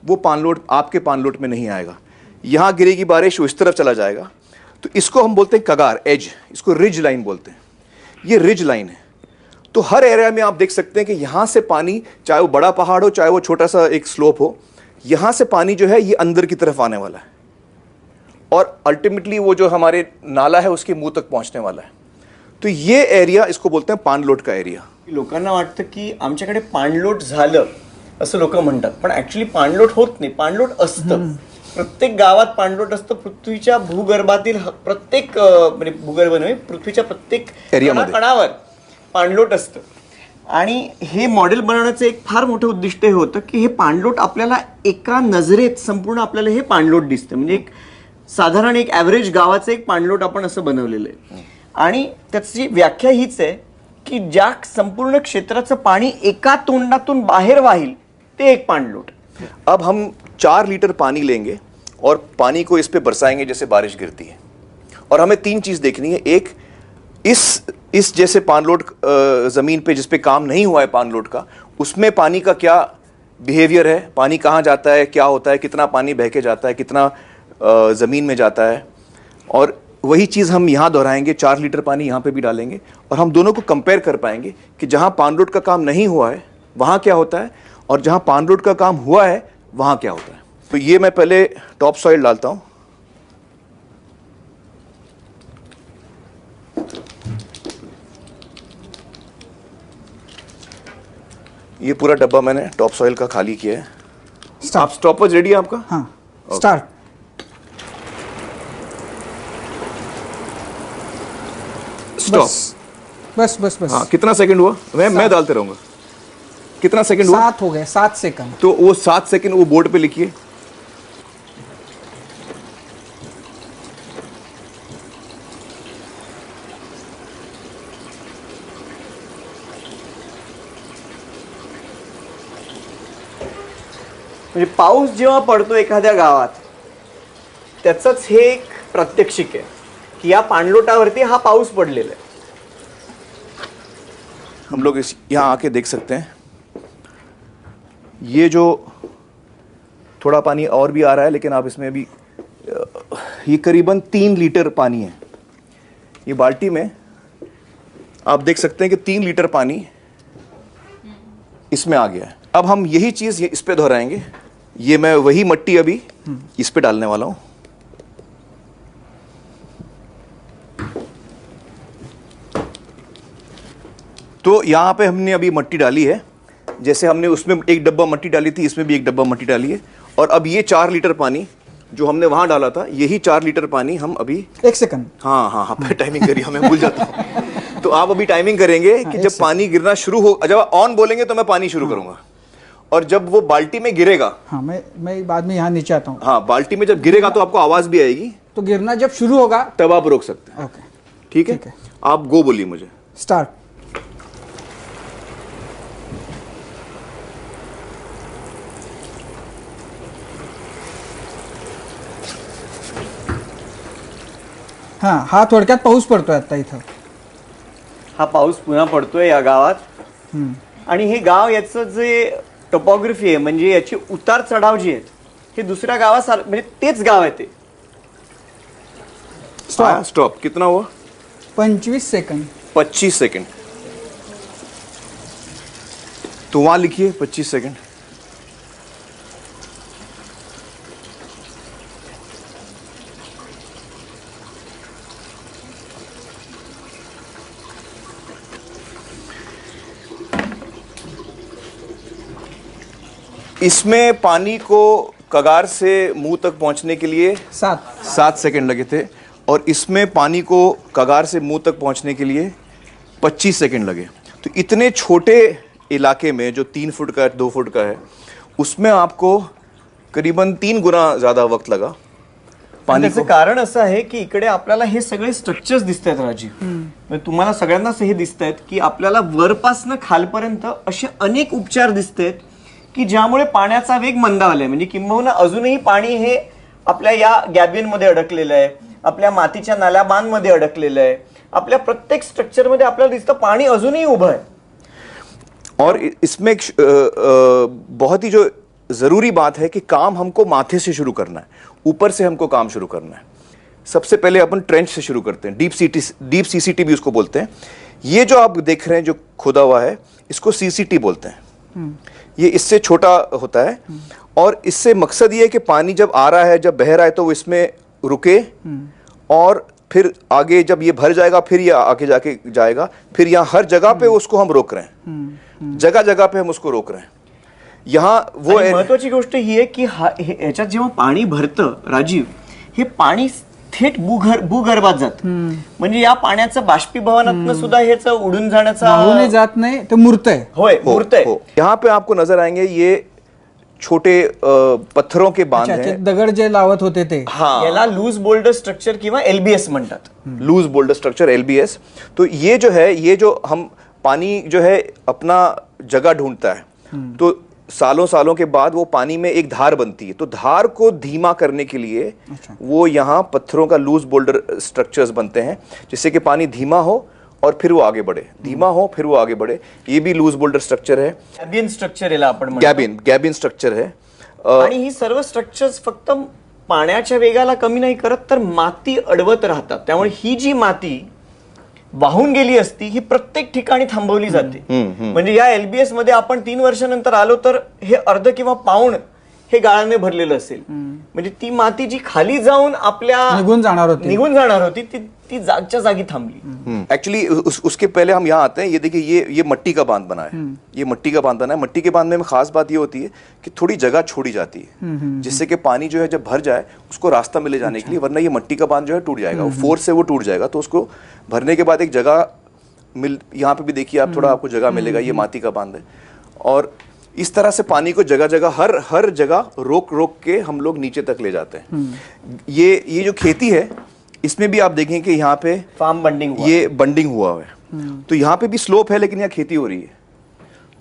वो पान लोड आपके पान लोड में नहीं आएगा. यहाँ गिरेगी बारिश, वो इस तरफ चला जाएगा. तो इसको हम बोलते हैं कगार, एज. इसको रिज लाइन बोलते हैं. ये रिज लाइन है. तो हर एरिया में आप देख सकते हैं कि यहाँ से पानी, चाहे वो बड़ा पहाड़ हो चाहे वो छोटा सा एक स्लोप हो, यहाँ से पानी जो है ये अंदर की तरफ आने वाला है और अल्टीमेटली वो जो हमारे नाला है उसके मुंह तक पहुँचने वाला है. तो ये एरिया, इसको बोलते हैं पाणलोट का एरिया. लोकांना वाटतं की आमच्याकडे पाणलोट झालं असं लोक म्हणतात, पण ऍक्च्युली पाणलोट होत नाही. पाणलोट असतं, प्रत्येक गावात पाणलोट असतं. पृथ्वीच्या भूगर्भातील प्रत्येक, म्हणजे भूगर्भ नव्हे, पृथ्वीच्या प्रत्येक कणावर पाणलोट असतं. आणि हे मॉडेल बनवण्याचं एक फार मोठं उद्दिष्ट हे होतं की हे पाणलोट आपल्याला एका नजरेत संपूर्ण आपल्याला हे पाणलोट दिसतं. म्हणजे एक साधारण एक ॲव्हरेज गावाचं एक पाणलोट आपण असं बनवलेलं आहे. आणि त्याची व्याख्या हीच आहे की ज्या संपूर्ण क्षेत्राचं पाणी एका तोंडातून बाहेर वाहील ते एक पाणलोट. अब हम 4 लीटर पानी लेंगे और पानी को इस पे बरसाएंगे जैसे बारिश गिरती है. और हमें 3 चीज़ देखनी है. एक, इस जैसे पानलोट ज़मीन पे जिस पे काम नहीं हुआ है पानलोट का, उसमें पानी का क्या बिहेवियर है, पानी कहाँ जाता है, क्या होता है, कितना पानी बह के जाता है, कितना ज़मीन में जाता है. और वही चीज़ हम यहाँ दोहराएंगे. 4 लीटर पानी यहाँ पे भी डालेंगे और हम दोनों को कंपेयर कर पाएंगे कि जहाँ पानलोट का काम नहीं हुआ है वहाँ क्या होता है और जहाँ पानलोट का काम हुआ है वहाँ क्या होता है. तो ये मैं पहले टॉप सॉइल डालता हूँ. ये पूरा डब्बा मैंने टॉप सॉइल का खाली किया है. आप स्टॉपर्स रेडी है आपका? हाँ, स्टार्ट. स्टॉप. बस बस बस. हाँ, कितना सेकंड हुआ? मैं डालते रहूंगा. कितना सेकंड हुआ? 7 हो गए. 7 सेकंड. तो वो 7 सेकंड वो बोर्ड पे लिखिए. म्हणजे पाऊस जेव्हा पडतो एखाद्या गावात, त्याचंच हे एक प्रात्यक्षिक आहे की या पाणलोटावरती हा पाऊस पडलेला आहे. हम लोग यहाँ आके देख सकते हैं. ये जो थोड़ा पानी और भी आ रहा है, लेकिन आप इसमें भी, ये करीबन 3 लीटर पानी है. ये बाल्टी में आप देख सकते हैं कि 3 लीटर पानी इसमें आ गया है. अब हम यही चीज़ इस पे दोहराएंगे. ये मैं वही मट्टी अभी इस पे डालने वाला हूँ. तो यहाँ पे हमने अभी मट्टी डाली है. जैसे हमने उसमें एक डब्बा मट्टी डाली थी, इसमें भी एक डब्बा मट्टी डाली है. और अब ये 4 लीटर पानी जो हमने वहाँ डाला था, यही 4 लीटर पानी हम अभी 1 सेकंड. हाँ हाँ हाँ, टाइमिंग करिए, मैं भूल जाता हूँ. तो आप अभी टाइमिंग करेंगे कि जब पानी गिरना शुरू हो, जब ऑन बोलेंगे तो मैं पानी शुरू करूँगा. और जब वो बाल्टी में गिरेगा, हाँ मैं बाद में यहाँ नीचे आता हूँ। हाँ, बाल्टी में जब गिरेगा तो आपको आवाज भी आएगी, तो गिरना जब शुरू होगा तब आप रोक सकते हैं। ओके, ठीक है, आप गो बोलिए मुझे। स्टार्ट। हाँ, हा थोडक्यात पाऊस पडतोय आता इथं। हा पाऊस पुन्हा पडतोय या गावात आणि हे गाव याचं जे टोपोग्राफी आहे म्हणजे याची उतार चढाव जी आहेत हे दुसऱ्या गावासारखं म्हणजे तेच गाव आहे ते। स्टॉप। कितना हुआ? 25 सेकंड। 25 सेकंड। तो वहां लिखिए 25 सेकंड। इसमें पानी को कगार से मुंह तक पहुंचने के लिए 7 सेकंड लगे थे और इसमें पानी को कगार से मुंह तक पहुंचने के लिए 25 सेकंड लगे। तो इतने छोटे इलाके में जो 3 फुट का 2 फुट का है उसमें आपको करीबन 3 गुना ज़्यादा वक्त लगा। त्याचं कारण असं आहे की इकडे आपल्याला हे सगळे स्ट्रक्चर्स दिसत आहेत राजीव, म्हणजे तुम्हाला सगळ्यांनाच हे दिसत आहेत की आपल्याला वरपासनं खालपर्यंत असे अनेक उपचार दिसत आहेत की ज्यामुळे पाण्याचा वेग मंदावलाय, म्हणजे किंबहुना अजूनही पाणी हे आपल्या या गॅबियनमध्ये अडकलेलं आहे, आपल्या मातीच्या नाल्या बांधमध्ये अडकलेलं आहे, आपल्या प्रत्येक स्ट्रक्चरमध्ये आपल्याला दिसतं पाणी अजूनही उभं आहे। और इसमें बहुत ही जो ज़रूरी बात है कि काम हमको माथे से शुरू करना है, ऊपर से हमको काम शुरू करना है। सबसे पहले अपन ट्रेंच से शुरू करते हैं, डीप सीसीटी भी उसको बोलते हैं। ये जो आप देख रहे हैं जो खोदा हुआ है इसको सीसीटी बोलते हैं। ये इससे छोटा होता है और इससे मकसद ये है कि पानी जब आ रहा है, जब बह रहा है तो वो इसमें रुके और फिर आगे जब ये भर जाएगा फिर ये आगे जाके जाएगा, फिर यहाँ हर जगह पे उसको हम रोक रहे हैं, जगह जगह पे हम उसको रोक रहे हैं। यहाँ वो महत्वाची गोष्ट ही आहे की याच्यात जेव्हा पाणी भरतं राजीव, हे पाणी थेट भूगर्भात जातं, म्हणजे या पाण्याचं बाष्पीभवनातनं सुद्धा ह्याचं उडून जाण्याचा जात नाही, ते मूर्त आहे। होय, मूर्त आहे। यहाँ पे आपको नजर आएंगे ये छोटे पत्थरों के बांध हैं, दगड जे लावत होते ते। हाँ, याला लूज बोल्डर स्ट्रक्चर किंवा LBS म्हणतात। Loose boulder structure LBS। तो ये जो है, ये जो हम पानी जो है अपना जगह ढूंढता है, तो सालों सालों के बाद वो पानी में एक धार बनती है, तो धार को धीमा करने के लिए वो यहाँ पत्थरों का लूज बोल्डर स्ट्रक्चर्स बनते हैं जिससे कि पानी धीमा हो और फिर वो आगे बढ़े, धीमा हो फिर वो आगे बढ़े। ये भी लूज बोल्डर स्ट्रक्चर है, गॅबियन स्ट्रक्चर याला आपण म्हणतो। गॅबियन स्ट्रक्चर है। आणि ही सर्व स्ट्रक्चर्स फक्त पाण्याच्या वेगाला कमी नाही करत तर माती अडवत राहतात, त्यामुळे ही जी माती वाहून गेली असती ही प्रत्येक ठिकाणी थांबवली जाते। म्हणजे या LBS मध्ये आपण 3 वर्षानंतर आलो तर हे अर्ध किंवा पाऊण हे गाळाने भरलेलं असेल, म्हणजे ती माती जी खाली जाऊन आपल्या निघून जाणार होती ती जागच्या जागी थांबली। एक्चुअली उसके पहले हम यहाँ आते हैं। ये देखिए ये मट्टी का बांध बना है, ये मट्टी का बांध बना है। मट्टी के बांध में खास बात ये होती है कि थोड़ी जगह छोड़ी जाती है जिससे कि पानी जो है जब भर जाए उसको रास्ता मिले जाने के लिए, वरना ये मट्टी का बांध जो है टूट जाएगा, फोर्स से वो टूट जाएगा। तो उसको भरने के बाद एक जगह यहाँ पे भी देखिए आप, थोड़ा आपको जगह मिलेगा, ये माटी का बांध है। और इस तरह से पानी को जगह जगह हर जगह रोक रोक के हम लोग नीचे तक ले जाते हैं। ये जो खेती है इसमें भी आप देखें कि यहाँ पे फार्म बंडिंग ये बंडिंग हुआ है, तो यहाँ पे भी स्लोप है लेकिन यहाँ खेती हो रही है,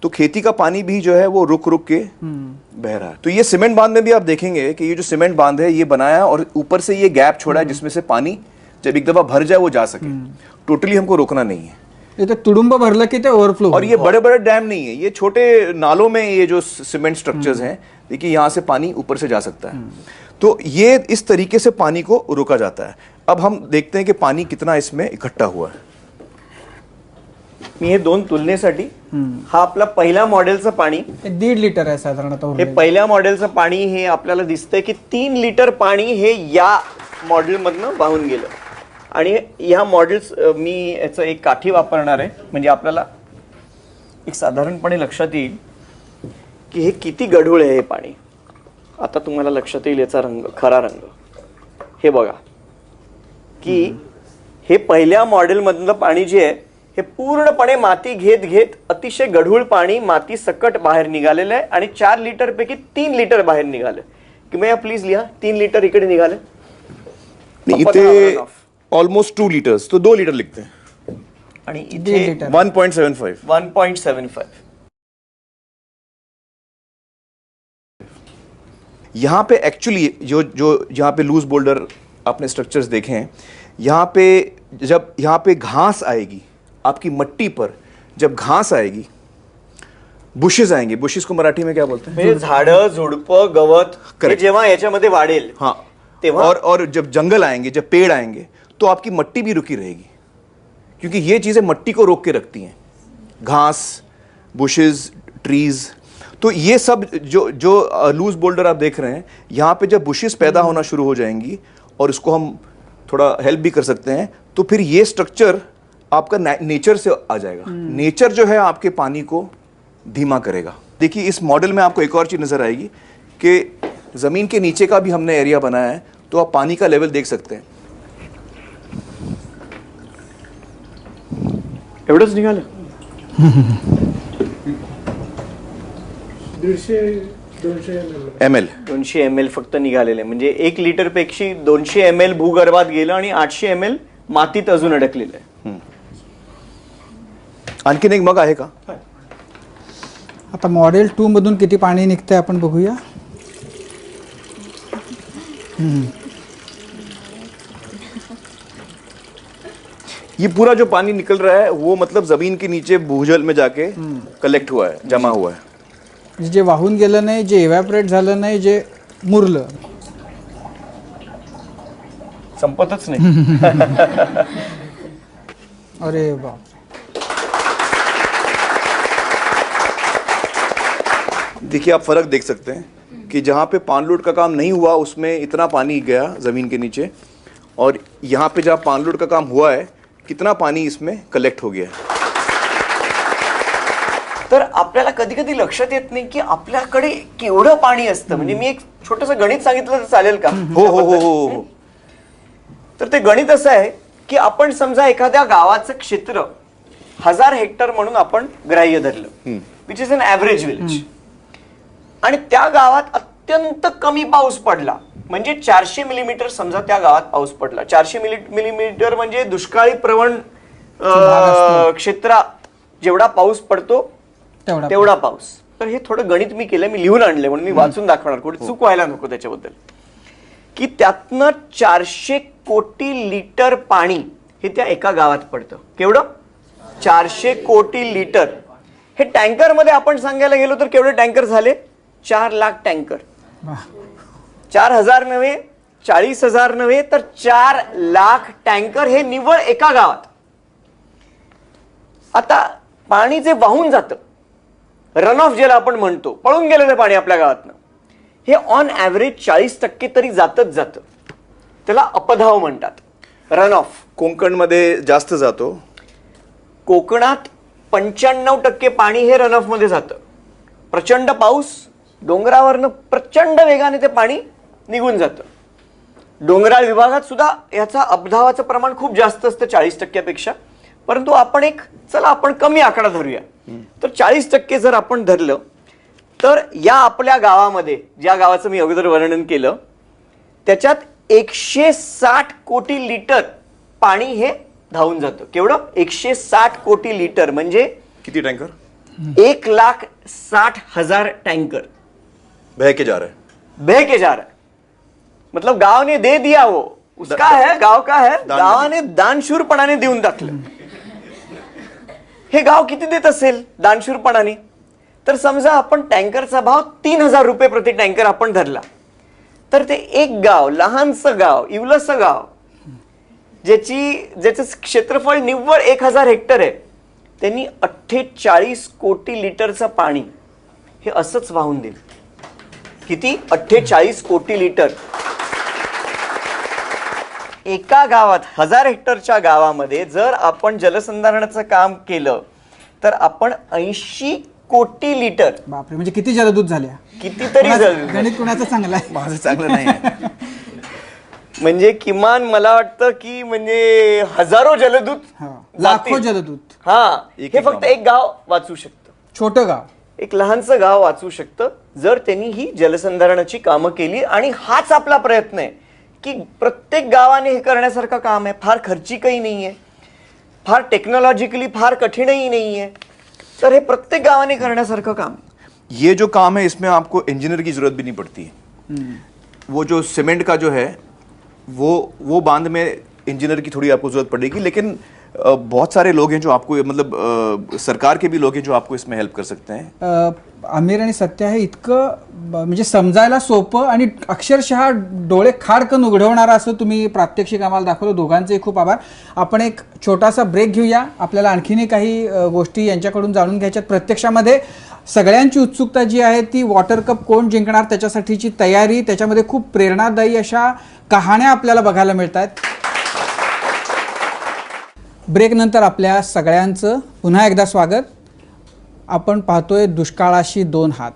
तो खेती का पानी भी जो है वो रुक रुक के बह रहा है। तो ये सीमेंट बांध में भी आप देखेंगे कि ये जो सीमेंट बांध है ये बनाया और ऊपर से ये गैप छोड़ा है जिसमें से पानी जब एक दफा भर जाए वो जा सके। टोटली हमको रोकना नहीं है। ये तो तुडुंब भरलं की ते ओव्हरफ्लो। और ये बड़े बड़े डैम नहीं है, ये छोटे नालों में ये जो सीमेंट स्ट्रक्चर्स हैं, देखिए यहाँ से पानी ऊपर से जा सकता है। तो ये इस तरीके से पानी को रोका जाता है। अब हम देखते हैं कि पानी कितना इसमें इकट्ठा हुआ है। मी हे दोन तुलनेसाठी, हा आपला पहिल्या मॉडेलचं पाणी 1.5 लिटर आहे साधारणतः। हे पहिल्या मॉडेलचं पाणी हे आपल्याला दिसतंय की 3 लिटर पाणी हे या मॉडेल मधनं वाहून गेलं आणि ह्या मॉडेल्स मी याचं एक काठी वापरणार आहे म्हणजे आपल्याला एक साधारणपणे लक्षात येईल की हे किती गढूळ आहे हे पाणी। आता तुम्हाला लक्षात येईल याचा रंग, खरा रंग हे बघा की हे पहिल्या मॉडेल मधलं पाणी जे आहे हे पूर्णपणे माती घेत घेत अतिशय गढूळ पाणी माती सकट बाहेर निघालेलं आहे आणि 4 लिटर पैकी 3 लिटर बाहेर निघालं. किंवा प्लीज लिहा 3 लिटर इकडे निघाले. इथे ऑलमोस्ट 2 लिटर्स तो 2 लिटर लिखते हैं आणि इथे 1.75. यहाँ पे एक्चुअली जो यहाँ पे लूज बोल्डर आपने स्ट्रक्चर्स देखे हैं, यहाँ पे जब यहाँ पे घास आएगी आपकी मट्टी पर, जब घास आएगी, बुशेस आएंगे. बुशेस को मराठी में क्या बोलते हैं? झाडं झुडपं गवत हे जेव्हा याच्यामध्ये वाढेल हाँ तेव्हा और जब जंगल आएंगे, जब पेड़ आएंगे, तो आपकी मट्टी भी रुकी रहेगी, क्योंकि ये चीज़ें मट्टी को रोक के रखती हैं. घास, बुशेस, ट्रीज, तो ये सब जो लूज बोल्डर आप देख रहे हैं, यहाँ पे जब बुशेस पैदा होना शुरू हो जाएंगी और इसको हम थोड़ा हेल्प भी कर सकते हैं, तो फिर ये स्ट्रक्चर आपका नेचर से आ जाएगा. नेचर जो है आपके पानी को धीमा करेगा. देखिए इस मॉडल में आपको एक और चीज़ नज़र आएगी कि ज़मीन के नीचे का भी हमने एरिया बनाया है, तो आप पानी का लेवल देख सकते हैं. एवढंच निघालं. 200 ml फक्त निघालेले, म्हणजे 1 लिटर पेक्षा 200 ml भूगर्भात गेलं आणि 800 ml मातीत अजून अडकलेलं आहे. आणखीन एक मग आहे का? आता मॉडेल 2 मधून किती पाणी निघतंय आपण बघूया. ये पूरा जो पानी निकल रहा है वो मतलब जमीन के नीचे भूजल में जाके कलेक्ट हुआ है, जमा हुआ है. जे वाहून गेलं नाही, जे इव्हॅपोरेट झालं नाही, जे मुरलं, संपतच नाही. अरे बाप. देखिए आप फर्क देख सकते हैं कि जहाँ पे पान लोड का काम नहीं हुआ उसमें इतना पानी गया जमीन के नीचे, और यहाँ पे जहाँ पान लोड का काम हुआ है कितना पानी इसमें कलेक्ट हो गया है. तर आपल्याला कधी कधी लक्षात येत नाही की आपल्याकडे केवढं पाणी असतं. म्हणजे मी एक छोटंसं गणित सांगितलं तर चालेल का? हो. तर ते गणित असं आहे की आपण समजा एखाद्या गावाचं क्षेत्र 1000 हेक्टर म्हणून आपण ग्राह्य धरलं, which is an average village, आणि त्या गावात अत्यंत कमी पाऊस पडला, म्हणजे 400 मिलीमीटर समजा त्या गावात पाऊस पडला. 400 मिलीमीटर म्हणजे दुष्काळी प्रवण क्षेत्रात जेवढा पाऊस पडतो तेवढा पाऊस. तर हे थोडं गणित मी केलं, मी लिहून आणले म्हणून मी वाचून दाखवणार, कुठे चूक व्हायला नको त्याच्याबद्दल. की त्यातनं 400 कोटी लिटर पाणी हे त्या एका गावात पडतं. केवढं? 400 कोटी लिटर. हे टँकर मध्ये आपण सांगायला गेलो तर केवढे टँकर झाले? 4 लाख टँकर. 4000 नव्हे, 40,000 नव्हे, तर 4 लाख टँकर हे निव्वळ एका गावात. आता पाणी जे वाहून जातं, रन ऑफ ज्याला आपण म्हणतो, पळून गेलेलं पाणी आपल्या गावातनं, हे ऑन ॲव्हरेज 40% तरी जातच जातं. त्याला अपधाव म्हणतात, रन ऑफ. कोकणमध्ये जास्त जातो. कोकणात 95% पाणी हे रन ऑफ मध्ये जातं. प्रचंड पाऊस, डोंगरावरनं प्रचंड वेगाने ते पाणी निघून जातं. डोंगराळ विभागात सुद्धा याचा अपधावाचं प्रमाण खूप जास्त असतं 40% पेक्षा. परंतु आपण कमी आकडा धरूया. तर 40% जर आपण धरलं तर या आपल्या गावामध्ये, ज्या गावाचं मी अगोदर वर्णन केलं, त्याच्यात 160 कोटी लिटर पाणी हे धावून जातं. केवढं? 160 कोटी लिटर म्हणजे किती टँकर? 1,60,000 टँकर बह के जा रहा है. मतलब गांव ने दे दिया, वो उसका है, गांव का है, गावाने दानशूरपणाने देऊन टाकलं. हे गाव किती देत असेल दानशूरपणाने? तर समजा आपण टँकरचा भाव 3,000 रुपये प्रति टँकर आपण धरला, तर ते एक गाव, लहानसं गाव, इवलसं गाव, ज्याचं क्षेत्रफळ निव्वळ 1000 हेक्टर आहे, त्यांनी 48 कोटी लिटरचं पाणी हे असंच वाहून दिलं. किती? 48 कोटी लिटर. एका गावात, 1000 हेक्टरच्या गावामध्ये जर आपण जलसंधारणाचं काम केलं तर आपण 80 कोटी लिटर. बापरे, म्हणजे किती जलदूत झाल्या? कितीतरी गणित कोणाचं चांगलं आहे? माझं चांगलं नाही. म्हणजे किमान मला वाटतं की म्हणजे हजारो जलदूत लाखो जलदूत. हे फक्त एक गाव वाचू शकतं, छोटं गाव, एक लहानसं गाव वाचू शकतं जर त्यांनी ही जलसंधारणाची कामं केली. आणि हाच आपला प्रयत्न आहे की प्रत्येक गावाने हे करण्यासारखं काम आहे. फार खर्चिकही नाहीये, फार टेक्नॉलॉजिकली फार कठीणही नाहीये, तर हे प्रत्येक गावाने करण्यासारखं काम आहे. ये जो काम है इसमें आपको इंजीनियर की जरूरत भी नहीं पड़ती है. वो जो सीमेंट का जो है वो बांध में इंजीनियर की थोड़ी आपको जरूरत पड़ेगी, लेकिन बहुत सारे लोग हैं जो आपको मतलब सरकार के भी लोग हैं जो आपको इसमें हेल्प कर सकते हैं. आमिर आणि सत्या हे इतकं म्हणजे समजायला सोपं आणि अक्षरशः डोळे खाडकन उघडवणारं असं तुम्ही प्रात्यक्षिक आम्हाला दाखवलं. दोघांचे खूप आभार. आपण एक छोटासा ब्रेक घेऊया. आपल्याला आणखीनही काही गोष्टी यांच्याकडून जाणून घ्यायच्यात. प्रत्यक्षामध्ये सगळ्यांची उत्सुकता जी आहे ती वॉटर कप कोण जिंकणार त्याच्यासाठीची तयारी, त्याच्यामध्ये खूप प्रेरणादायी अशा कहाण्या आपल्याला बघायला मिळत आहेत. ब्रेक नंतर आपल्या सगळ्यांचं पुन्हा एकदा स्वागत. आपण पाहतोय दुष्काळाशी 2 हात.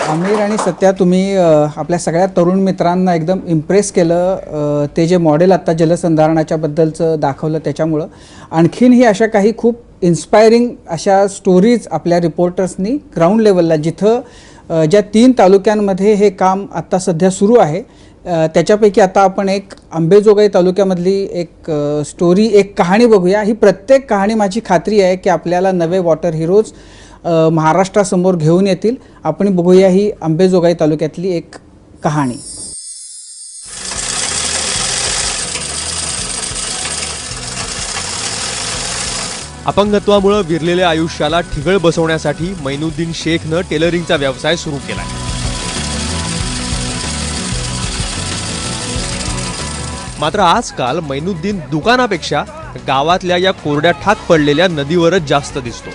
आमिर आणि सत्या, तुम्ही आपल्या सगळ्या तरुण मित्रांना एकदम इम्प्रेस केलं. ते जे मॉडेल आता जलसंधारणाच्या बद्दलचं दाखवलं त्याच्यामुळं आणखीनही अशा काही खूप इन्स्पायरिंग अशा स्टोरीज आपल्या रिपोर्टर्सनी ग्राउंड लेवलला जिथं ज्या 3 तालुक्यांमध्ये हे काम आत्ता सध्या सुरू आहे त्याच्यापैकी आता आपण एक अंबेजोगाई तालुक्यामधली एक स्टोरी, एक कहाणी बघूया. ही प्रत्येक कहाणी माझी खात्री आहे की आपल्याला नवे वॉटर हिरोज महाराष्ट्रासमोर घेऊन येतील. आपण बघूया ही अंबेजोगाई तालुक्यातली एक कहाणी. अपंगत्वामुळे विरलेल्या आयुष्याला ठिगळ बसवण्यासाठी मैनुद्दीन शेखनं टेलरिंगचा व्यवसाय सुरू केलाय. मात्र आजकाल मैनुद्दीन दुकानापेक्षा गावातल्या या कोरड्या ठाक पडलेल्या नदीवरच जास्त दिसतो.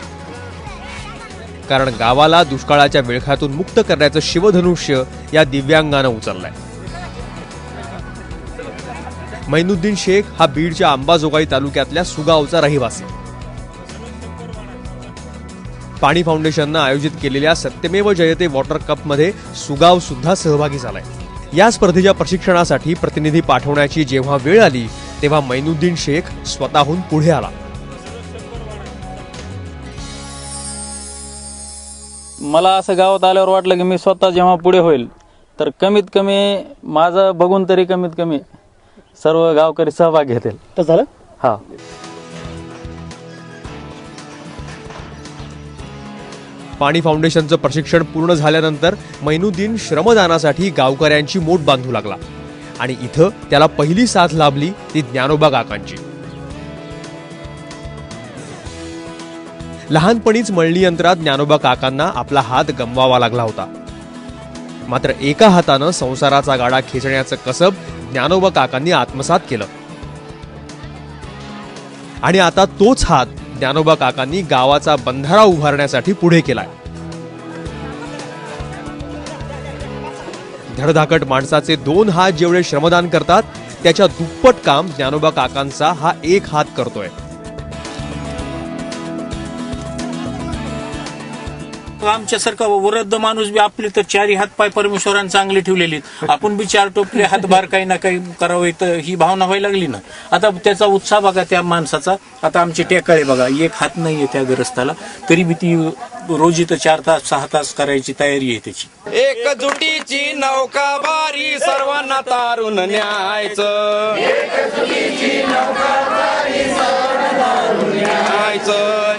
कारण गावाला दुष्काळाच्या विळख्यातून मुक्त करण्याचं शिवधनुष्य या दिव्यांगानं उचललंय. मैनुद्दीन शेख हा बीडच्या अंबाजोगाई तालुक्यातल्या सुगावचा रहिवासी. पाणी फाउंडेशननं आयोजित केलेल्या सत्यमेव जयते वॉटर कपमध्ये सुगाव सुद्धा सहभागी झालाय. या स्पर्धेच्या प्रशिक्षणासाठी प्रतिनिधी पाठवण्याची जेव्हा वेळ आली तेव्हा मैनुद्दीन शेख स्वतःहून पुढे आला. मला असं गावात आल्यावर वाटलं की मी स्वतः जेव्हा पुढे होईल तर कमीत कमी माझं बघून तरी कमीत कमी सर्व गावकरी सहभाग घेतील. तर झालं. हा, पाणी फाउंडेशनचं प्रशिक्षण पूर्ण झाल्यानंतर मैनुद्दीन श्रमदानासाठी गावकऱ्यांची मोट बांधू लागला. आणि इथं त्याला पहिली साथ लाभली ती ज्ञानोबा काकांची. लहानपणीच मळणी यंत्रात ज्ञानोबा काकांना आपला हात गमवावा लागला होता. मात्र एका हातानं संसाराचा गाडा खेचण्याचं कसब ज्ञानोबा काकांनी आत्मसात केलं. आणि आता तोच हात ज्ञानोबा काकांनी गावाचा बंधारा उभारण्यासाठी पुढे केलाय. धडधाकट माणसाचे 2 हात जेवढे श्रमदान करतात त्याच्या दुप्पट काम ज्ञानोबा काकांचा हा 1 हात करतोय. आमच्यासारखा वृद्ध माणूस बी आपले तर 4 हात पाय परमेश्वराने चांगले ठेवलेले, आपण बी 4 टोपले हातभार काही ना काही करावं, तर ही भावना व्हायला लागली ना. आता त्याचा उत्साह बघा त्या माणसाचा. आता आमचे टेकाळे बघा, 1 हात नाहीये त्या गृहस्थाला, तरी बी ती रोजी तर 4 तास 6 तास करायची तयारी आहे त्याची. एकजुटीची नौका भारी सर्वांना तारून न्यायचं. एकजुटीची नौका भारी सर्वांना तारून न्यायचं.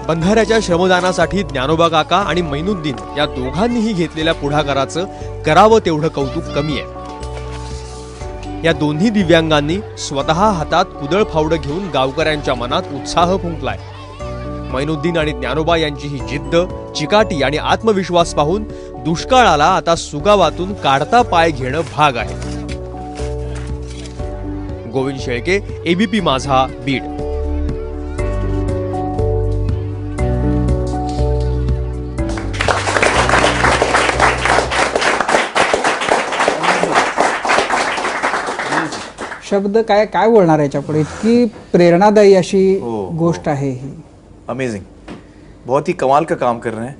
बंधाऱ्याच्या श्रमदानासाठी ज्ञानोबा काका आणि मैनुद्दीन या दोघांनीही घेतलेल्या पुढाकाराचं करावं तेवढं कौतुक कमी आहे. या दोन्ही दिव्यांगांनी स्वतः हातात कुदळ फावडं घेऊन गावकऱ्यांच्या मनात उत्साह फुंकलाय. मैनुद्दीन आणि ज्ञानोबा यांची ही जिद्द, चिकाटी आणि आत्मविश्वास पाहून दुष्काळाला आता सुगावातून काढता पाय घेणं भाग आहे. गोविंद शेळके, एबीपी माझा, बीड. शब्द काय काय बोलणार याच्या पुढे. इतकी प्रेरणादायी अशी गोष्ट आहे ही. अमेजिंग, बहुत ही कमाल का काम कर रहे हैं।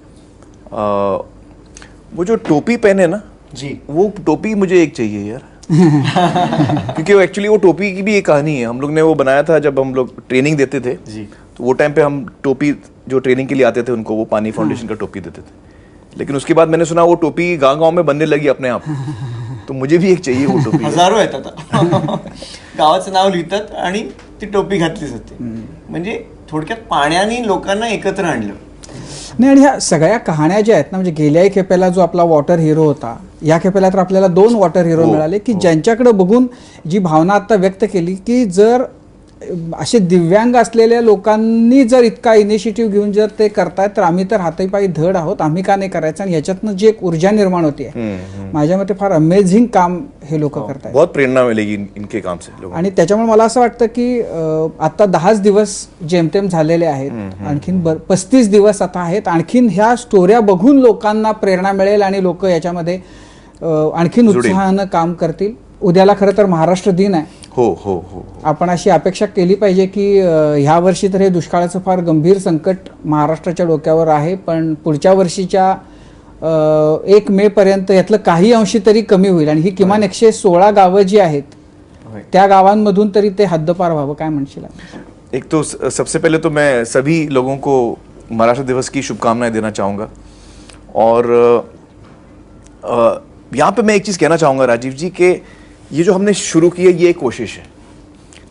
वो जो टोपी पहने ना जी, वो टोपी मुझे एक चाहिए यार क्योंकि वो एक्चुअली वो टोपी की भी एक कहानी है। हम लोग ने वो बनाया था जब हम लोग ट्रेनिंग देते थे जी, तो वो टाइम पे हम टोपी जो ट्रेनिंग के लिए आते थे उनको वो पानी फाउंडेशन का टोपी देते थे, लेकिन उसके बाद मैंने सुना वो टोपी गांव गांव में बनने लगी अपने आप तो मुझे भी एक चाहिए वो टोपी। हजारो येतात गावाचं नाव लिहितात आणि ती टोपी घातली जाते. म्हणजे थोडक्यात पाण्याने लोकांना एकत्र आणलं. नाही, आणि ह्या सगळ्या कहाण्या ज्या आहेत ना, म्हणजे गेल्याही खेपेला जो आपला वॉटर हिरो होता, या खेपेला तर आपल्याला 2 वॉटर हिरो मिळाले की ज्यांच्याकडे बघून जी भावना आता व्यक्त केली की जर असे दिव्यांग असलेल्या लोकांनी जर इतका इनिशिएटिव्ह घेऊन जर ते करतायत तर आम्ही तर हातापायी धड आहोत, आम्ही का नाही करायचं. आणि याच्यातनं जी एक ऊर्जा निर्माण होती आहे, माझ्या मते फार अमेझिंग काम हे लोक करतायत. बहुत प्रेरणा मिलेगी इनके काम से लोगों को. आणि त्याच्यामुळे मला असं वाटतं की आता 10 दिवस जेमतेम झालेले आहेत, आणखीन 35 दिवस आता आहेत. आणखीन ह्या स्टोऱ्या बघून लोकांना प्रेरणा मिळेल आणि लोक याच्यामध्ये आणखीन उत्साहानं काम करतील. उद्याला खरं तर महाराष्ट्र दिन आहे. हो हो हो, आपण अशी अपेक्षा केली पाहिजे की ह्या वर्षी तर हे दुष्काळाचं फार गंभीर संकट महाराष्ट्राच्या डोक्यावर आहे, पण पुढच्या वर्षीच्या 1 मे पर्यंत यातलं काही अंशी तरी कमी होईल आणि ही किमान 116 गावं जी आहेत त्या गावांमधून तरी ते हद्दपार व्हावं. काय म्हणशील? एक तो सबसे पहले तो मैं सभी लोगों को महाराष्ट्र दिवस की शुभकामनाएं देना चाहूँगा और यहाँ पे मैं एक चीज़ कहना चाहूँगा राजीव जी कि ये जो हमने शुरू की है ये एक कोशिश है.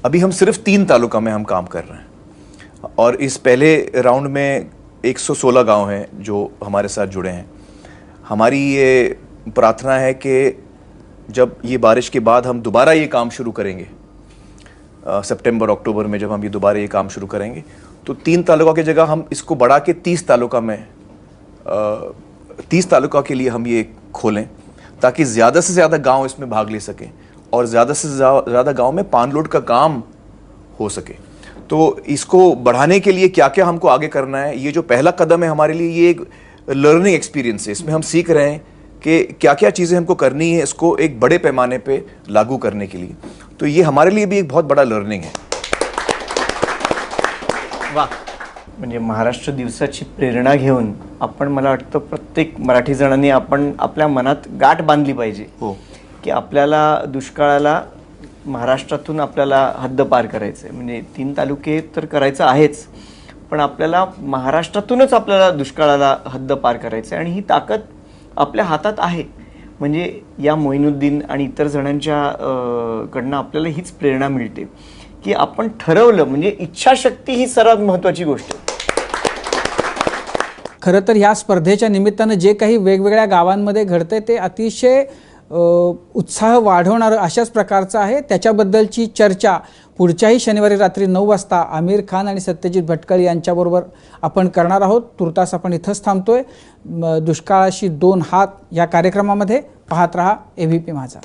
अभी हम सिर्फ 3 तालुका में हम काम कर रहे हैं और इस पहले राउंड में 116 गांव हैं जो हमारे साथ जुड़े हैं. हमारी ये प्रार्थना है कि जब ये बारिश के बाद हम दोबारा ये काम शुरू करेंगे, सितंबर अक्टूबर में जब हम ये दोबारा ये काम शुरू करेंगे तो 3 तालुका की जगह हम इसको बढ़ा के 30 तालुका में 30 तालुका के लिए हम ये खोलें ताकि ज़्यादा से ज़्यादा गांव इसमें भाग ले सकें और ज़्यादा से ज़्यादा गांव में पान लोड का काम हो सके. तो इसको बढ़ाने के लिए क्या क्या हमको आगे करना है, ये जो पहला कदम है हमारे लिए ये एक लर्निंग एक्सपीरियंस है. इसमें हम सीख रहे हैं कि क्या क्या चीज़ें हमको करनी है इसको एक बड़े पैमाने पे लागू करने के लिए. तो ये हमारे लिए भी एक बहुत बड़ा लर्निंग है. वाह, म्हणजे महाराष्ट्र दिवसाची प्रेरणा घेऊन आपण मला वाटतं प्रत्येक मराठी जणांनी आपण आपल्या मनात गाठ बांधली पाहिजे की आपल्याला दुष्काळाला महाराष्ट्रातून आपल्याला हद्दपार करायचं आहे. म्हणजे 3 तालुके तर करायचं आहेच, पण आपल्याला महाराष्ट्रातूनच आपल्याला दुष्काळाला हद्दपार करायचं आहे आणि ही ताकद आपल्या हातात आहे. म्हणजे या मोइनुद्दीन आणि इतर जणांच्या कडनं आपल्याला हीच प्रेरणा मिळते की आपण ठरवलं, म्हणजे इच्छाशक्ती ही सर्वात महत्त्वाची गोष्ट आहे. खरं तर ह्या स्पर्धेच्या निमित्तानं जे काही वेगवेगळ्या गावांमध्ये घडते ते अतिशय उत्साह वाढवणारं अशाच प्रकारचं आहे. त्याच्याबद्दलची चर्चा पुढच्याही शनिवारी रात्री 9 वाजता आमिर खान आणि सत्यजित भटकळ यांच्याबरोबर आपण करणार आहोत. तुर्तास आपण इथंच थांबतोय. दुष्काळाशी 2 हात या कार्यक्रमामध्ये पाहत रहा ABP माझा.